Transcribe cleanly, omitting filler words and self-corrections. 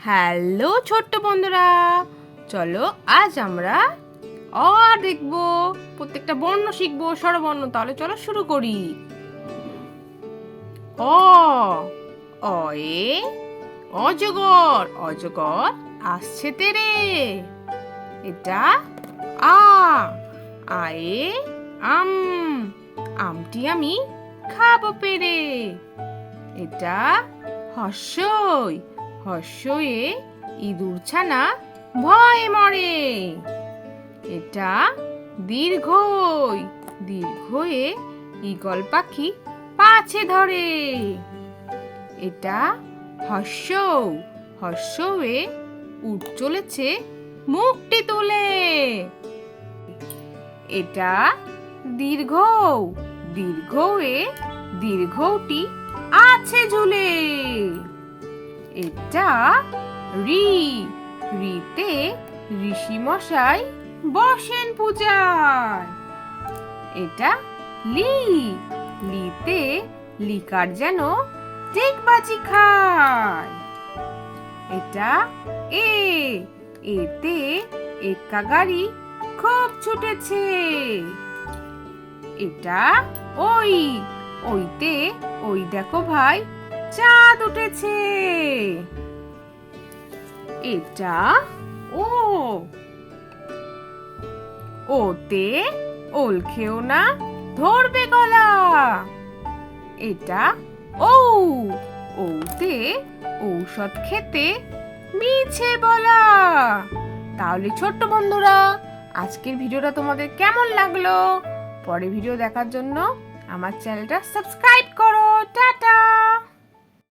Hello ছোট্ট বন্ধুরা, চলো আজ আমরা অ দেখবো, প্রত্যেকটা বর্ণ শিখবো, স্বরবর্ণ। তাহলে চলো শুরু করি। অ অয়ে অজগর, অজগর আসছে তেরে। এটা আ আয়ে আম, আমটি আমি খাবো পেরে। এটা হর্ষই, হর্ষয়ে ইঁদুর ছানা ভয়ে মরে। এটা দীর্ঘই, দীর্ঘয়ে ঈগল পাখি পাছে ধরে। এটা হর্ষৌ, হর্ষয়ে উট চলেছে মুখটি তুলে। এটা দীর্ঘৌ, দীর্ঘয়ে দীর্ঘটি আছে ঝুলে। এটা রি, রিতে ঋষি মশাই বসেন পূজায়। এটা লি, লিতে লিকার যেন ডিগবাজি খায়। এটা এ, এতে এক্কা গাড়ি খুব ছুটেছে। এটা ওই, ওইতে ওই দেখো ভাই চাঁদ উঠেছে। এটা ও, ওতে ওল খেও না ধরবে গলা। এটা ও, ওতে ঔষধ খেতে মিছে বলা। তাহলে ছোট্ট বন্ধুরা, আজকের ভিডিওটা তোমাদের কেমন লাগলো? পরের ভিডিও দেখার জন্য আমার চ্যানেলটা সাবস্ক্রাইব করো। টাটা।